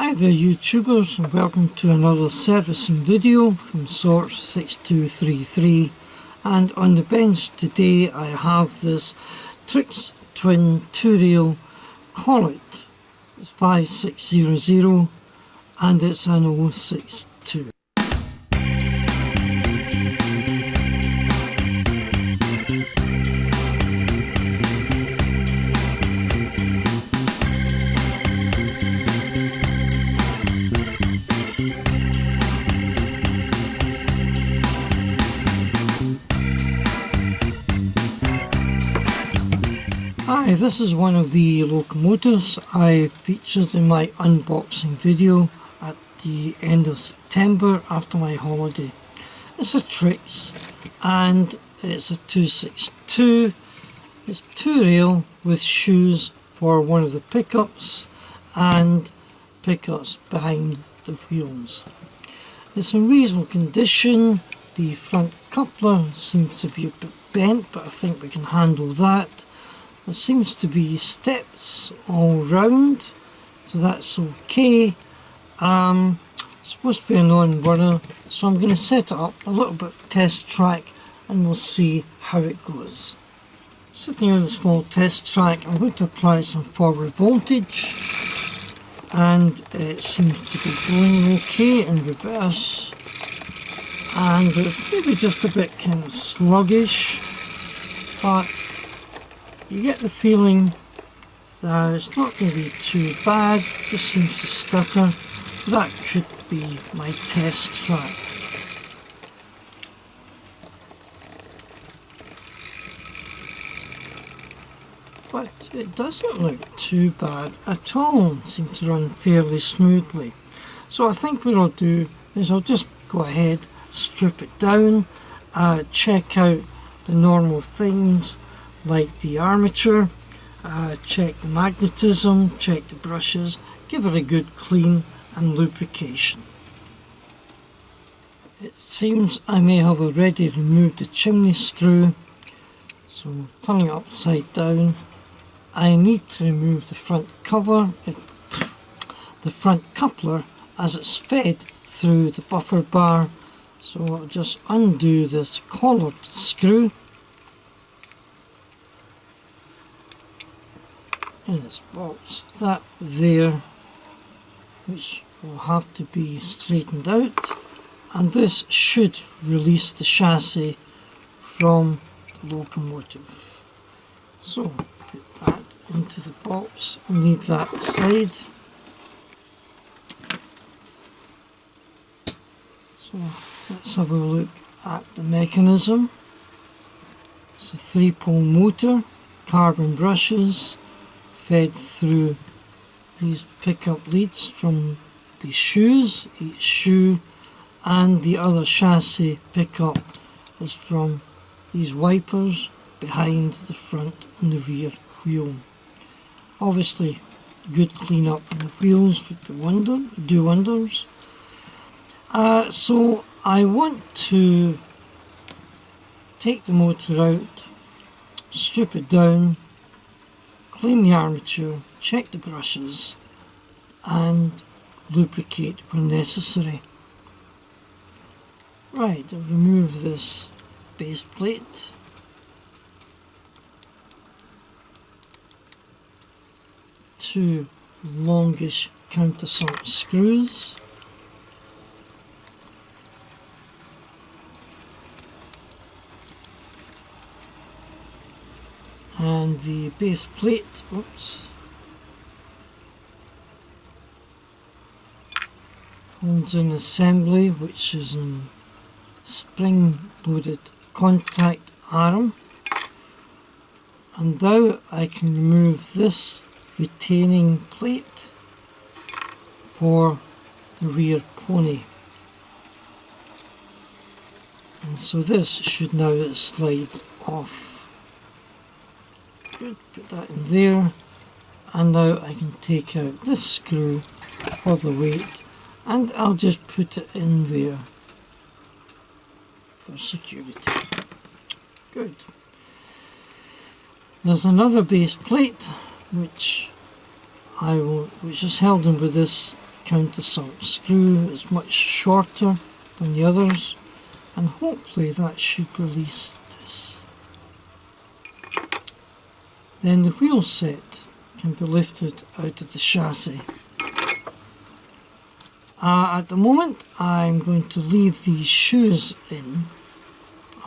Hi there YouTubers, and welcome to another servicing video from R217, and on the bench today I have this Trix twin 2-rail Collett. It's 5600 and it's an 062. Hi, this is one of the locomotives I featured in my unboxing video at the end of September after my holiday. It's a Trix and it's a 262. It's 2-rail with shoes for one of the pickups and pickups behind the wheels. It's in reasonable condition. The front coupler seems to be a bit bent, but I think we can handle that. There seems to be steps all round, so that's okay. It's supposed to be a non-runner, so I'm going to set it up a little bit test track and we'll see how it goes. Sitting on a small test track, I'm going to apply some forward voltage, and it seems to be going okay in reverse, and it's maybe just a bit kind of sluggish, but you get the feeling that it's not going to be too bad, just seems to stutter. That could be my test track. But it doesn't look too bad at all, it seems to run fairly smoothly. So I think what I'll do is I'll just go ahead, strip it down, check out the normal things like the armature, check the magnetism, check the brushes, give it a good clean and lubrication. It seems I may have already removed the chimney screw, so turning it upside down, I need to remove the front cover, the front coupler, as it's fed through the buffer bar. So I'll just undo this collared screw in its box, that there, which will have to be straightened out, and this should release the chassis from the locomotive. So put that into the box and leave that aside. So let's have a look at the mechanism. It's a 3-pole motor, carbon brushes, fed through these pickup leads from the shoes, each shoe, and the other chassis pickup is from these wipers behind the front and the rear wheel. Obviously good clean up on the wheels would do wonders. So I want to take the motor out, strip it down, clean the armature, check the brushes and lubricate where necessary. Right, I'll remove this base plate. Two longish countersunk screws. And the base plate, oops, holds an assembly which is a spring-loaded contact arm. And now I can remove this retaining plate for the rear pony. And so this should now slide off. Good, put that in there, and now I can take out this screw for the weight, and I'll just put it in there for security. Good. There's another base plate which is held in with this countersunk screw is much shorter than the others, and hopefully that should release this. Then the wheel set can be lifted out of the chassis. At the moment I'm going to leave these shoes in.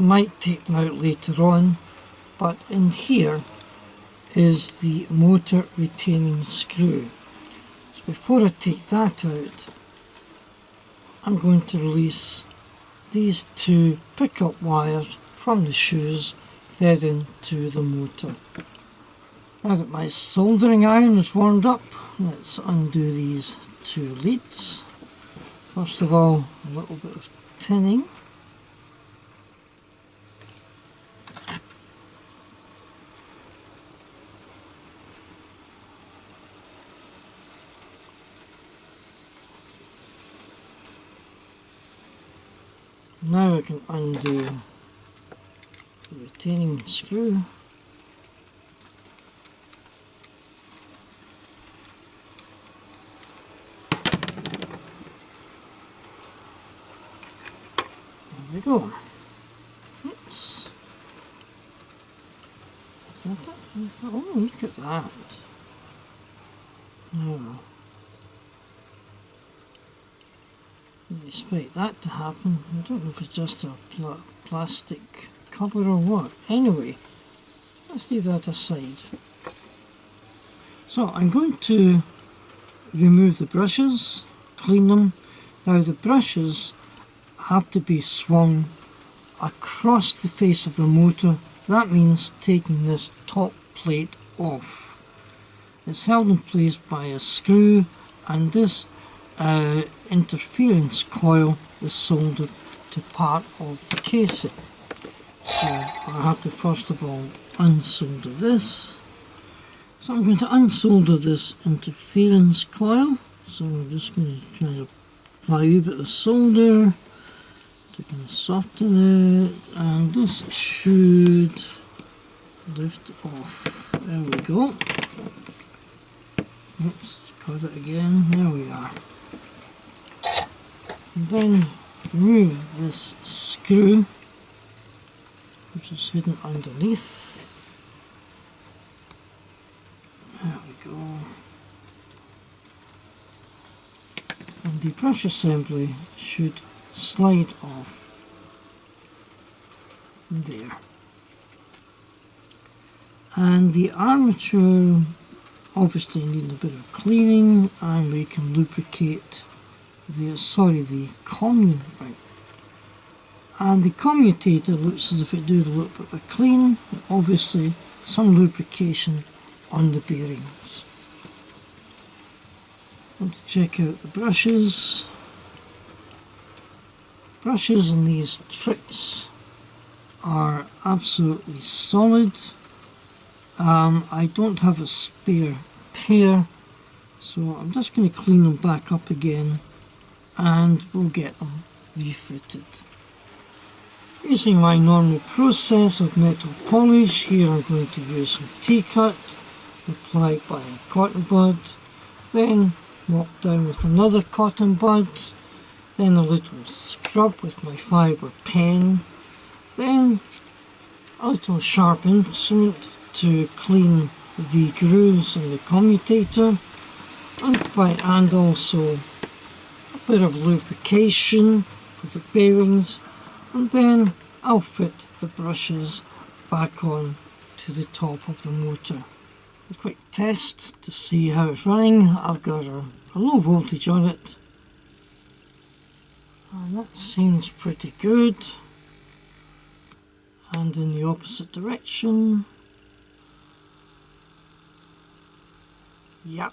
I might take them out later on, but in here is the motor retaining screw. So before I take that out, I'm going to release these two pickup wires from the shoes fed into the motor. Now that my soldering iron is warmed up, let's undo these two leads. First of all, a little bit of tinning. Now I can undo the retaining screw. There we go. Oops. Is that it? Oh, look at that. Now, I expect that to happen. I don't know if it's just a plastic cover or what. Anyway, let's leave that aside. So I'm going to remove the brushes, clean them. Now the brushes have to be swung across the face of the motor. That means taking this top plate off. It's held in place by a screw, and this interference coil is soldered to part of the casing. So I have to first of all unsolder this. So I'm going to unsolder this interference coil. So I'm just going to try to apply a wee bit of solder to kind of soften it, and this should lift off. There we go. Oops, cut it again. There we are. And then remove this screw, which is hidden underneath. There we go. And the brush assembly should slide off there. And the armature obviously needs a bit of cleaning, and we can lubricate the commutator. And the commutator looks as if it did a little bit of clean, but obviously some lubrication on the bearings. Want to check out the brushes. Brushes in these Trix are absolutely solid. I don't have a spare pair, so I'm just going to clean them back up again and we'll get them refitted. Using my normal process of metal polish, here I'm going to use some T-cut applied by a cotton bud, then mop down with another cotton bud, then a little scrub with my fibre pen, then a little sharp instrument to clean the grooves in the commutator, and also a bit of lubrication for the bearings, and then I'll fit the brushes back on to the top of the motor. A quick test to see how it's running. I've got a low voltage on it, and that seems pretty good. And in the opposite direction. Yep.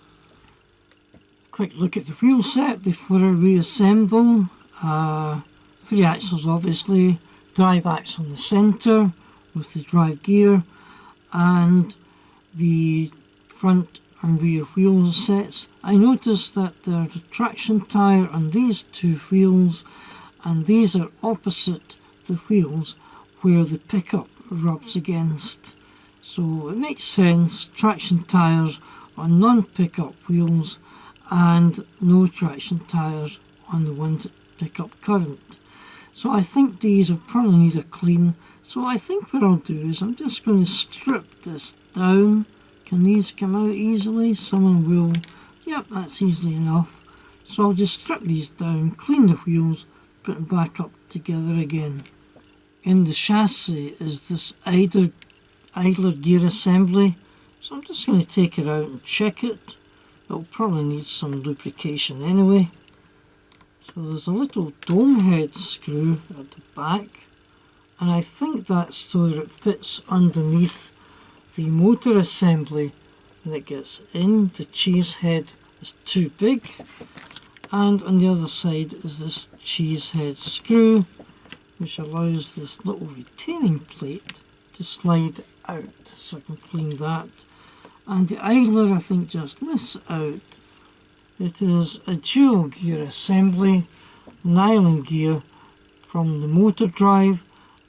Quick look at the wheel set before I reassemble. 3 axles obviously, drive axle in the centre with the drive gear, and the front and rear wheel sets. I noticed that there's a traction tyre on these 2 wheels, and these are opposite the wheels where the pickup rubs against. So it makes sense, traction tyres on non-pickup wheels and no traction tyres on the ones that pick up current. So I think these will probably need a clean. So I think what I'll do is I'm just going to strip this down. Can these come out easily? Someone will. Yep, that's easily enough. So I'll just strip these down, clean the wheels, put them back up together again. In the chassis is this idler gear assembly. So I'm just going to take it out and check it. It'll probably need some lubrication anyway. So there's a little dome head screw at the back, and I think that's so that it fits underneath the motor assembly when it gets in. The cheese head is too big, and on the other side is this cheese head screw, which allows this little retaining plate to slide out, so I can clean that. And the idler I think just lifts out. It is a dual gear assembly, nylon gear from the motor drive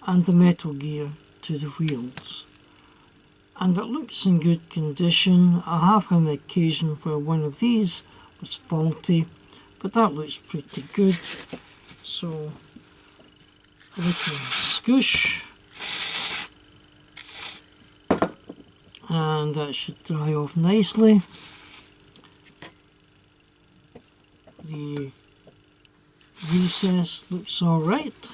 and the metal gear to the wheels. And it looks in good condition. I have had an occasion where one of these was faulty, but that looks pretty good. So a little scoosh, and that should dry off nicely. The recess looks alright,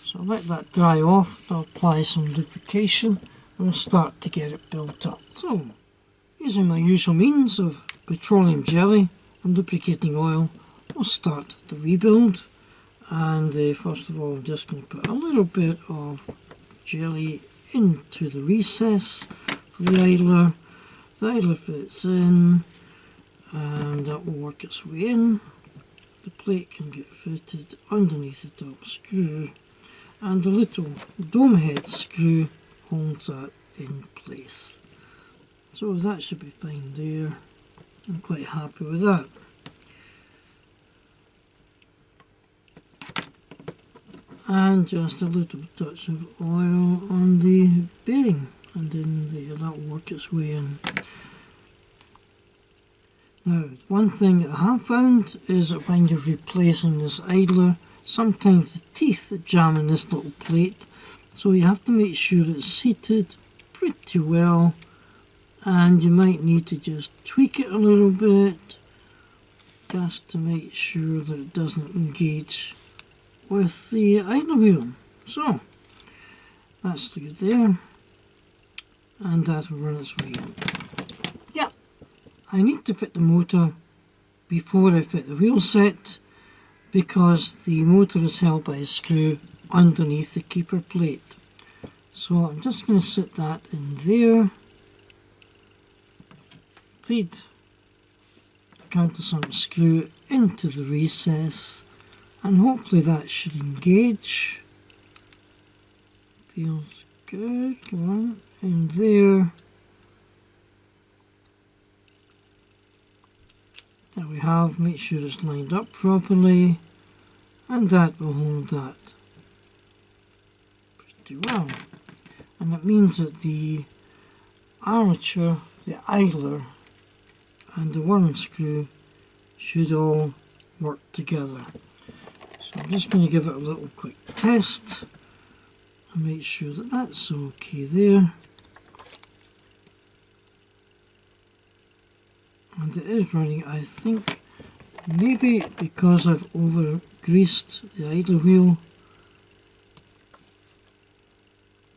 so I'll let that dry off. I'll apply some lubrication and we'll start to get it built up. So, using my usual means of petroleum jelly and lubricating oil, we'll start the rebuild. And first of all, I'm just going to put a little bit of jelly into the recess for the idler. The idler fits in, and that will work its way in. The plate can get fitted underneath the top screw, and the little dome head screw holds that in place. So that should be fine there. I'm quite happy with that. And just a little touch of oil on the bearing, and in there, that will work its way in. Now, one thing that I have found is that when you're replacing this idler, sometimes the teeth jam in this little plate, so you have to make sure it's seated pretty well, and you might need to just tweak it a little bit just to make sure that it doesn't engage with the idler wheel. So that's good there, and that will run its way in. Yeah, I need to fit the motor before I fit the wheel set, because the motor is held by a screw underneath the keeper plate. So I'm just going to sit that in there, feed the countersunk screw into the recess, and hopefully that should engage. Feels good. Come on, in there. There we have. Make sure it's lined up properly, and that will hold that pretty well. And that means that the armature, the idler, and the worm screw should all work together. So I'm just going to give it a little quick test and make sure that that's okay there. And it is running, I think, maybe because I've over greased the idler wheel,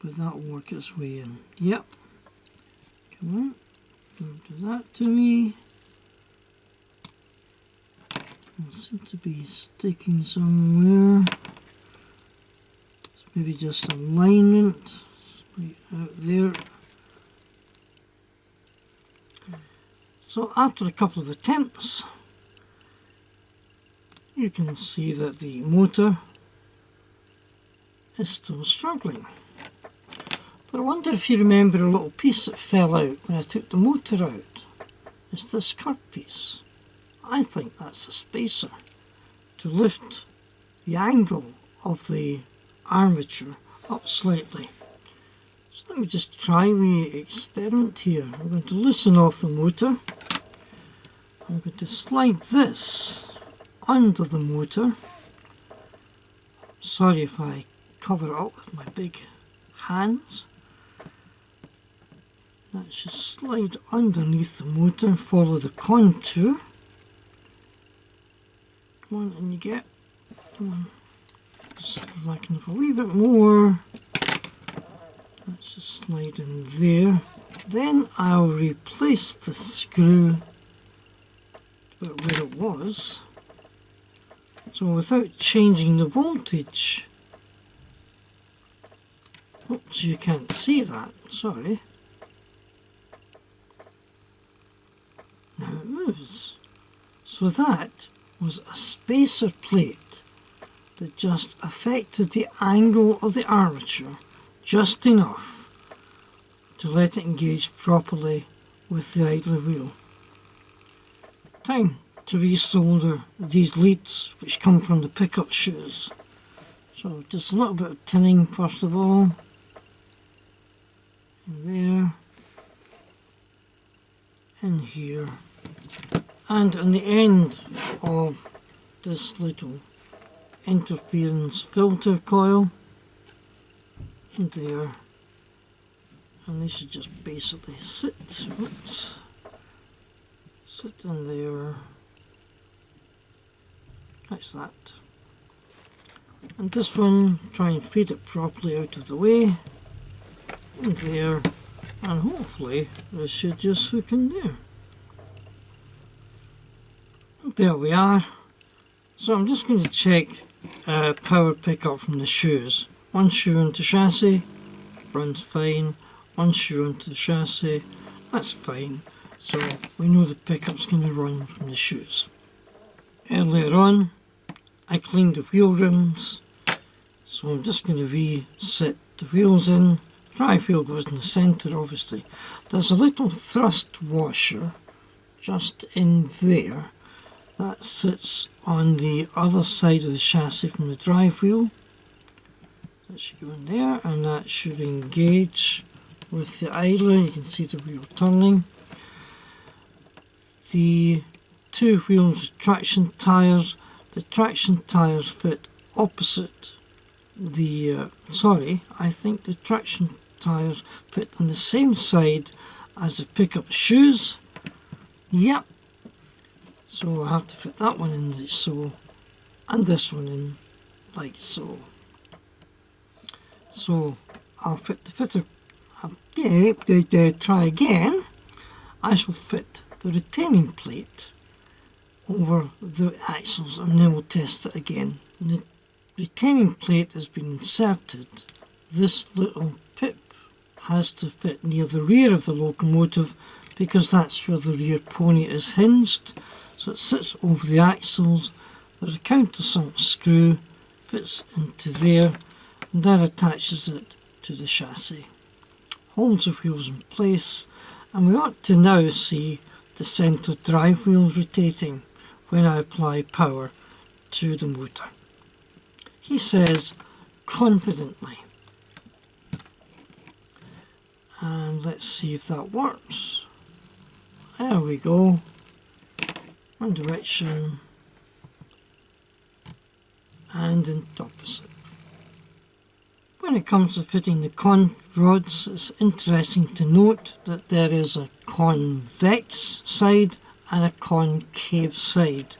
but that will work its way in. Yep. Come on, don't do that to me. It seems to be sticking somewhere. It's maybe just alignment, right out there. So after a couple of attempts, you can see that the motor is still struggling. But I wonder if you remember a little piece that fell out when I took the motor out. It's this curb piece. I think that's a spacer to lift the angle of the armature up slightly. So let me just try the experiment here. I'm going to loosen off the motor, I'm going to slide this under the motor. Sorry if I cover it up with my big hands. That should slide underneath the motor and follow the contour. Come on, and you get. Come on. Slacking up a wee bit more. Let's just slide in there. Then I'll replace the screw about where it was. So without changing the voltage. Oops, you can't see that, sorry. Now it moves. So that was a spacer plate that just affected the angle of the armature just enough to let it engage properly with the idler wheel. Time to resolder these leads which come from the pickup shoes. So just a little bit of tinning first of all. In there. In here. And on the end of this little interference filter coil, in there, and they should just basically sit, oops, sit in there, like that. And this one, try and feed it properly out of the way, in there, and hopefully this should just hook in there. There we are. So I'm just going to check power pickup from the shoes. One shoe into chassis, runs fine. One shoe into the chassis, that's fine. So we know the pickup's going to run from the shoes. Earlier on, I cleaned the wheel rims. So I'm just going to reset the wheels in. Drive wheel goes in the centre, obviously. There's a little thrust washer just in there that sits on the other side of the chassis from the drive wheel. That should go in there, and that should engage with the idler. You can see the wheel turning. The two wheels with traction tyres, the traction tyres fit opposite the, I think the traction tyres fit on the same side as the pickup shoes. Yep. So I have to fit that one in like so, and this one in like so. So I'll fit the fitter. Try again. I shall fit the retaining plate over the axles, and then we'll test it again. The retaining plate has been inserted. This little pip has to fit near the rear of the locomotive because that's where the rear pony is hinged. So it sits over the axles. There's a countersunk screw, fits into there, and that attaches it to the chassis. Holds the wheels in place, and we ought to now see the centre drive wheels rotating when I apply power to the motor. He says confidently. And let's see if that works. There we go. One direction and in opposite. When it comes to fitting the con rods, it's interesting to note that there is a convex side and a concave side,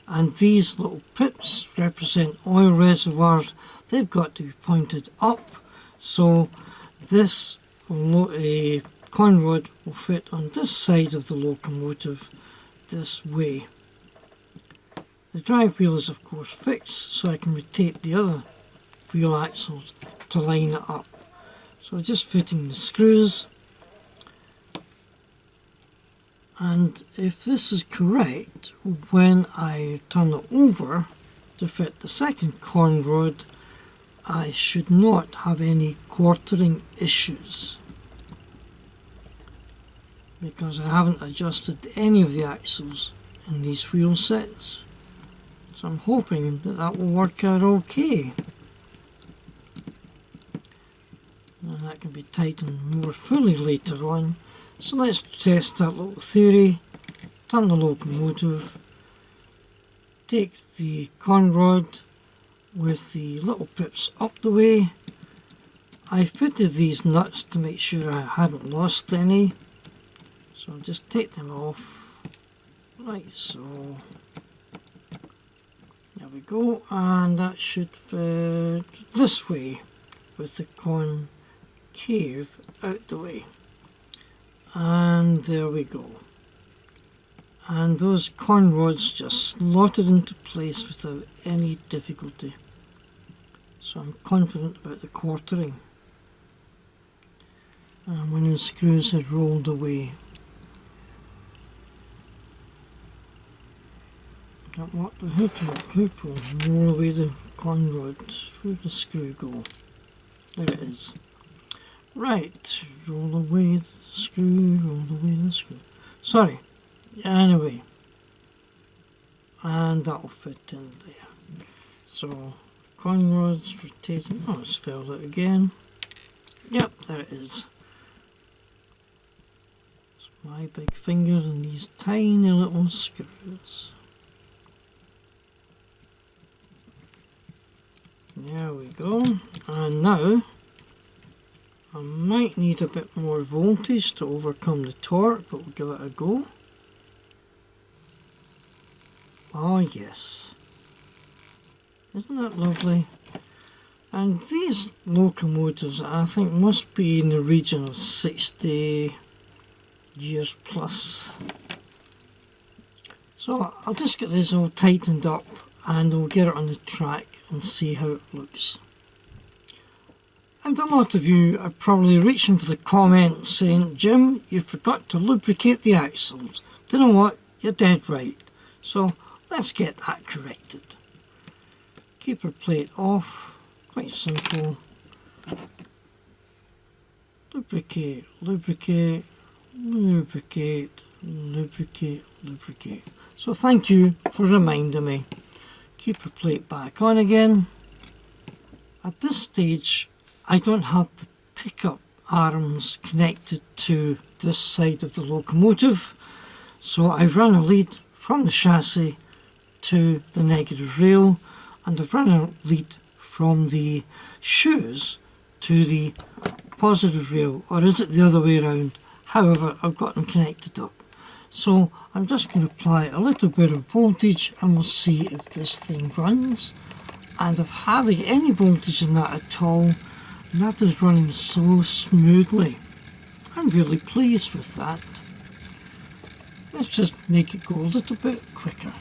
and these little pips represent oil reservoirs. They've got to be pointed up, so this con rod will fit on this side of the locomotive this way. The drive wheel is of course fixed, so I can rotate the other wheel axles to line it up. So just fitting the screws, and if this is correct, when I turn it over to fit the second con rod, I should not have any quartering issues, because I haven't adjusted any of the axles in these wheel sets. So I'm hoping that that will work out okay. And that can be tightened more fully later on. So let's test that little theory. turn the locomotive, take the con rod with the little pips up the way. I fitted these nuts to make sure I hadn't lost any, so I'll just take them off, like so. There we go, and that should fit this way with the concave out the way. And there we go. And those con rods just slotted into place without any difficulty. So I'm confident about the quartering. And when the screws had rolled away. Can't lock the hoop will roll away the con rods. Where'd the screw go? There it is. Right, roll away the screw, roll away the screw. Sorry, anyway. And that'll fit in there. So, con rods rotating. Oh, it's fell out again. Yep, there it is. It's my big finger and these tiny little screws. There we go. And now I might need a bit more voltage to overcome the torque, but we'll give it a go. Oh yes. Isn't that lovely? And these locomotives I think must be in the region of 60 years plus. So I'll just get this all tightened up and we'll get it on the track and see how it looks. And a lot of you are probably reaching for the comment saying, Jim, you forgot to lubricate the axles. Do you know what? You're dead right. So let's get that corrected. Keeper plate off, quite simple. Lubricate, lubricate, lubricate, lubricate, lubricate. So thank you for reminding me. Keeper plate back on again. At this stage I don't have the pickup arms connected to this side of the locomotive, so I've run a lead from the chassis to the negative rail, and I've run a lead from the shoes to the positive rail, or is it the other way around? However, I've got them connected up. So I'm just going to apply a little bit of voltage and we'll see if this thing runs. And I've hardly any voltage in that at all, and that is running so smoothly. I'm really pleased with that. Let's just make it go a little bit quicker.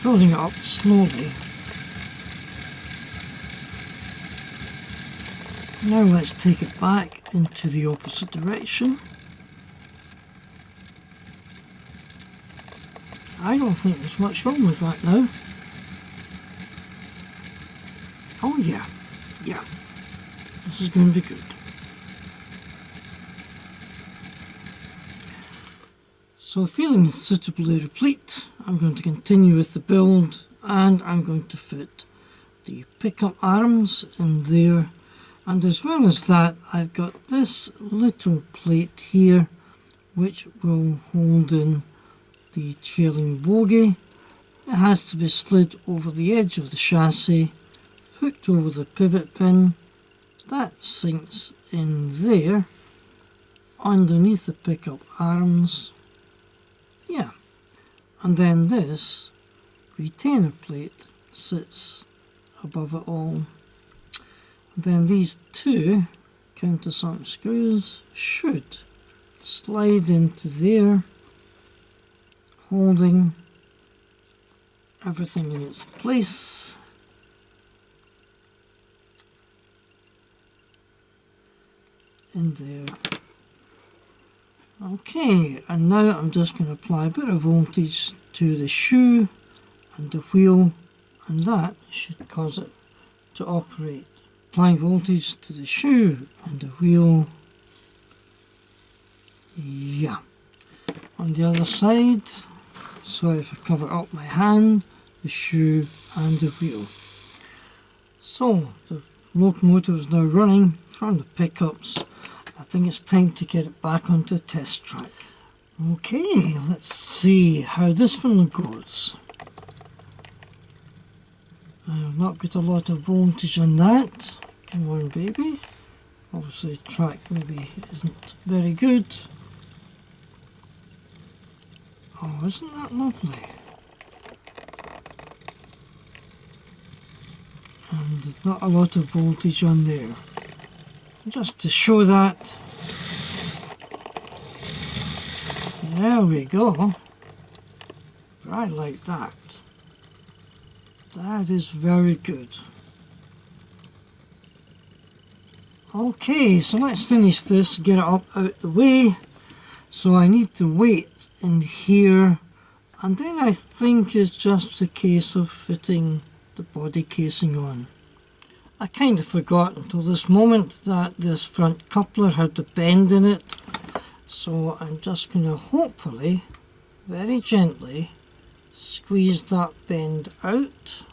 Building it up slowly. Now let's take it back into the opposite direction. I don't think there's much wrong with that now. Oh yeah, yeah, this is going to be good. So feeling suitably replete, I'm going to continue with the build, and I'm going to fit the pickup arms in there, and as well as that I've got this little plate here which will hold in the trailing bogie. It has to be slid over the edge of the chassis, hooked over the pivot pin, that sinks in there underneath the pickup arms. Yeah, and then this retainer plate sits above it all. And then these two countersunk screws should slide into there, holding everything in its place. In there. Okay, and now I'm just going to apply a bit of voltage to the shoe and the wheel, and that should cause it to operate. Applying voltage to the shoe and the wheel. Yeah. On the other side, sorry if I cover up my hand, the shoe and the wheel. So the locomotive is now running from the pickups. I think it's time to get it back onto the test track. Okay, let's see how this one goes. I've not got a lot of voltage on that. Come on, baby. Obviously the track maybe isn't very good. Oh, isn't that lovely? And not a lot of voltage on there. Just to show that. There we go. Right like that. That is very good. Okay, so let's finish this, get it up out the way. So I need to wait in here, and then I think it's just a case of fitting the body casing on. I kind of forgot until this moment that this front coupler had the bend in it, so I'm just going to hopefully, very gently, squeeze that bend out.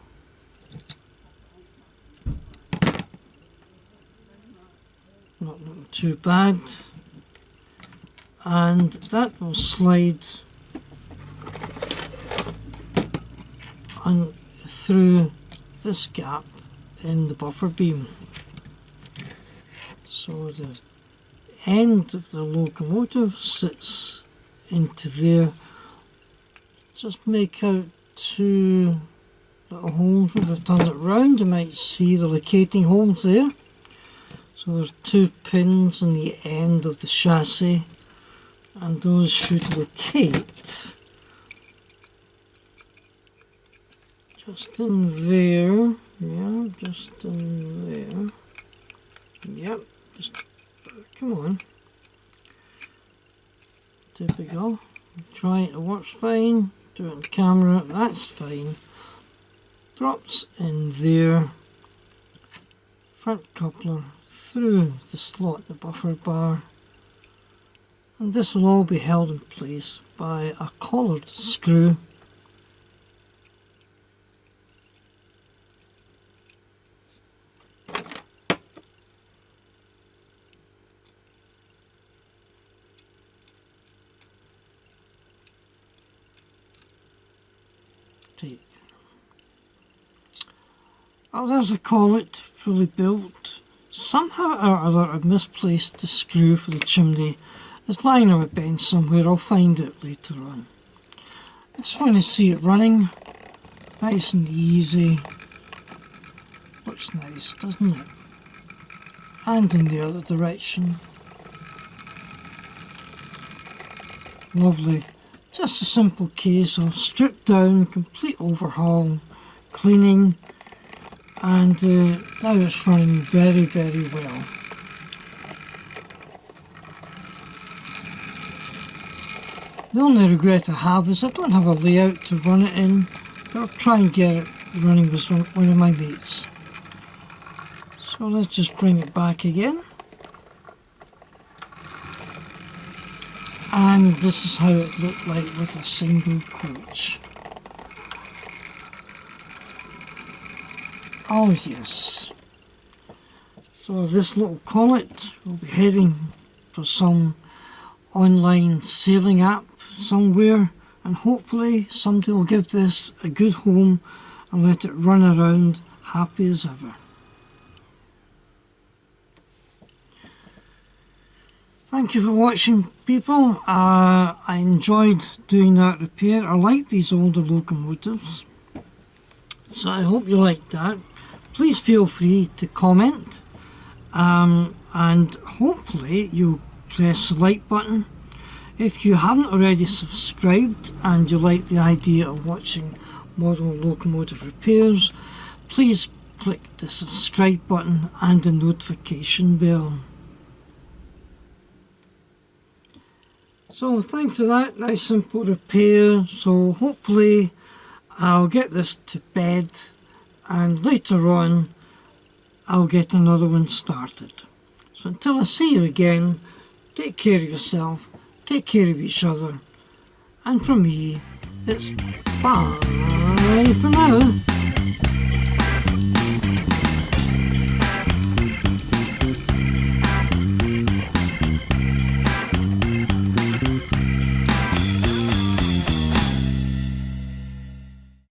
Not looking too bad. And that will slide on through this gap in the buffer beam. So the end of the locomotive sits into there. Just make out two little holes. If I turn it round, you might see the locating holes there. So there's two pins on the end of the chassis, and those should locate just in there. Yeah, just in there. Yep, just come on. There we go. Try it, it works fine. Do it on camera, that's fine. Drops in there. Front coupler through the slot in the buffer bar. And this will all be held in place by a collared screw. Oh, there's a Collett fully built. Somehow or other I've misplaced the screw for the chimney. It's lying on a bench somewhere, I'll find it later on. I just want to see it running. Nice and easy. Looks nice, doesn't it? And in the other direction. Lovely. Just a simple case of strip down, complete overhaul, cleaning, and now it's running very, very well. The only regret I have is I don't have a layout to run it in, but I'll try and get it running with one of my mates. So let's just bring it back again. And this is how it looked like with a single coach. Oh yes. So this little Collett will be heading for some online sailing app somewhere, and hopefully somebody will give this a good home and let it run around happy as ever. Thank you for watching, people. I enjoyed doing that repair. I like these older locomotives, so I hope you liked that. Please feel free to comment, and hopefully you'll press the like button. If you haven't already subscribed and you like the idea of watching model locomotive repairs, please click the subscribe button and the notification bell. So thanks for that, nice simple repair. So hopefully I'll get this to bed, and later on I'll get another one started. So until I see you again, take care of yourself, take care of each other, and from me it's bye for now.